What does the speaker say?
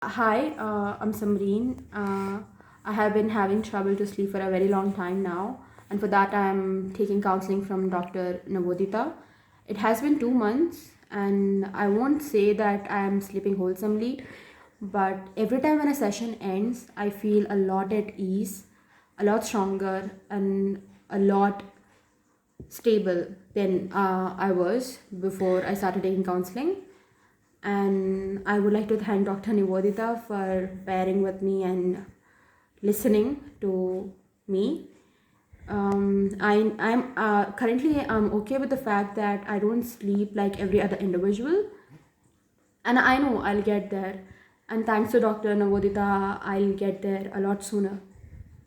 Hi, I'm Samreen. I have been having trouble to sleep for a very long time now, and for that, I'm taking counseling from Dr. Navodita. It has been 2 months, and I won't say that I am sleeping wholesomely, but every time when a session ends, I feel a lot at ease, a lot stronger, and a lot stable than I was before I started taking counseling. And I would like to thank Dr. Nivodita for pairing with me and listening to me. I'm currently I'm okay with the fact that I don't sleep like every other individual, and I know I'll get there. And thanks to Dr. Navodita, I'll get there a lot sooner.